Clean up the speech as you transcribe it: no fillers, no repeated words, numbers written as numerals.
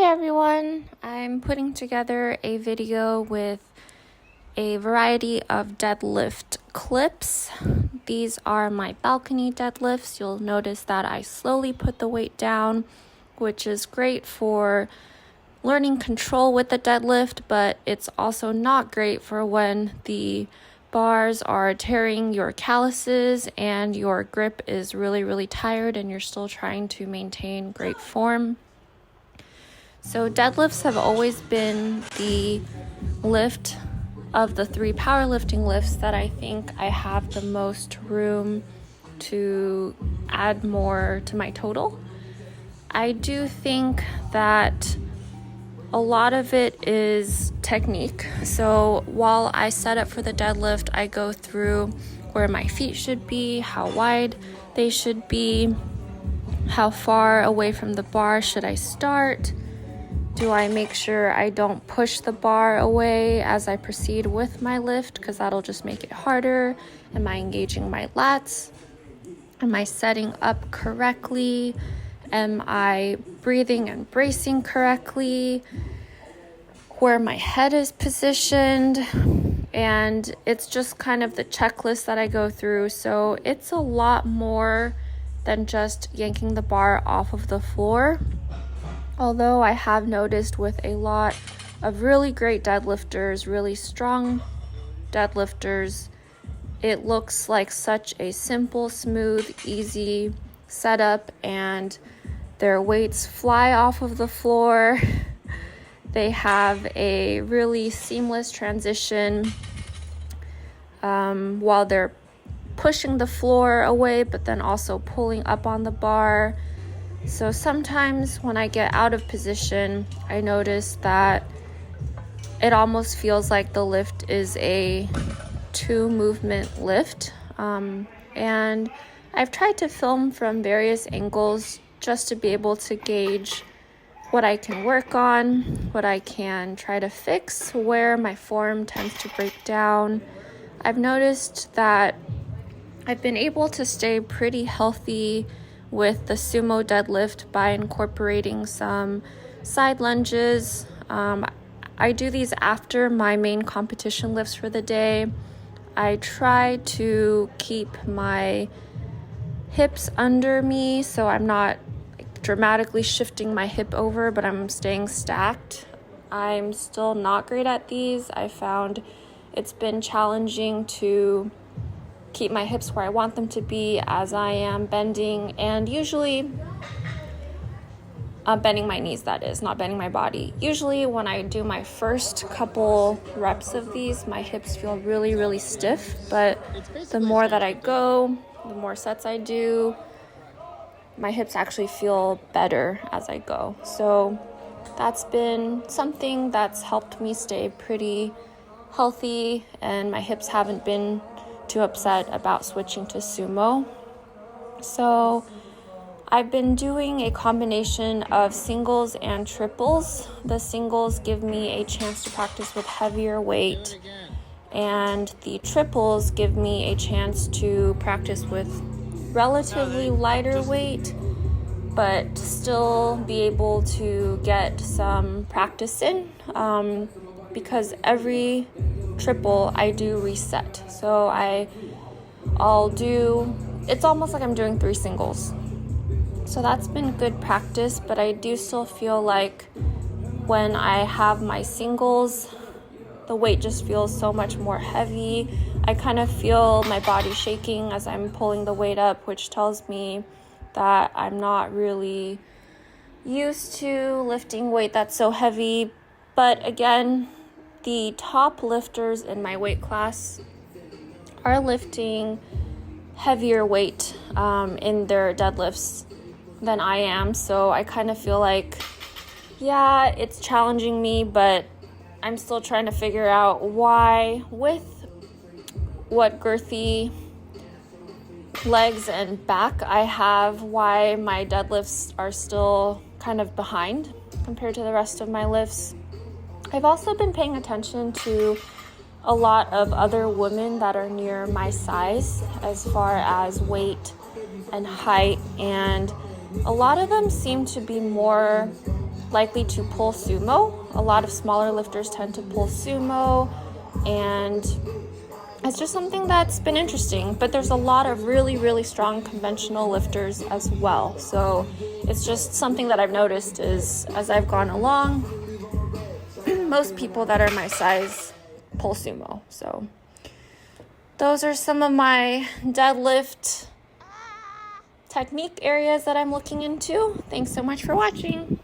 everyone, I'm putting together a video with a variety of deadlift clips. These are my balcony deadlifts. You'll notice that I slowly put the weight down, which is great for learning control with the deadlift, but it's also not great for when the bars are tearing your calluses and your grip is really tired and you're still trying to maintain great form. So deadlifts have always been the lift of the three powerlifting lifts that I think I have the most room to add more to my total. I do think that a lot of it is technique. So while I set up for the deadlift, I go through where my feet should be, how wide they should be, how far away from the bar should I start. Do I make sure I don't push the bar away as I proceed with my lift, because that'll just make it harder? Am I engaging my lats? Am I setting up correctly? Am I breathing and bracing correctly? Where my head is positioned? And it's just kind of the checklist that I go through. So it's a lot more than just yanking the bar off of the floor. Although I have noticed with a lot of really great deadlifters, really strong deadlifters, it looks like such a simple, smooth, easy setup, and their weights fly off of the floor. They have a really seamless transition while they're pushing the floor away, but then also pulling up on the bar. So sometimes when I get out of position, I notice that it almost feels like the lift is a 2-movement lift. And I've tried to film from various angles just to be able to gauge what I can work on, what I can try to fix, where my form tends to break down. I've noticed that I've been able to stay pretty healthy with the Sumo deadlift by incorporating some side lunges. I do these after my main competition lifts for the day. I try to keep my hips under me so I'm not dramatically shifting my hip over, but I'm staying stacked. I'm still not great at these. I found it's been challenging to keep my hips where I want them to be as I am bending, and usually bending my knees, that is, not bending my body. Usually when I do my first couple reps of these, my hips feel really stiff, but the more that I go, the more sets I do, my hips actually feel better as I go. So that's been something that's helped me stay pretty healthy, and my hips haven't been too upset about switching to Sumo. So I've been doing a combination of singles and triples. The singles give me a chance to practice with heavier weight, and the triples give me a chance to practice with relatively lighter weight, but still be able to get some practice in, because every triple I do reset. So it's almost like I'm doing 3 singles. So that's been good practice, but I do still feel like when I have my singles, the weight just feels so much more heavy. I kind of feel my body shaking as I'm pulling the weight up, which tells me that I'm not really used to lifting weight that's so heavy. But again, the top lifters in my weight class are lifting heavier weight in their deadlifts than I am. So I kind of feel like, yeah, it's challenging me, but I'm still trying to figure out why, with what girthy legs and back I have, why my deadlifts are still kind of behind compared to the rest of my lifts. I've also been paying attention to a lot of other women that are near my size as far as weight and height, and a lot of them seem to be more likely to pull sumo. A lot of smaller lifters tend to pull sumo, and it's just something that's been interesting. But there's a lot of really, really strong conventional lifters as well. So it's just something that I've noticed is as I've gone along, most people that are my size pull sumo. So those are some of my deadlift technique areas that I'm looking into. Thanks so much for watching.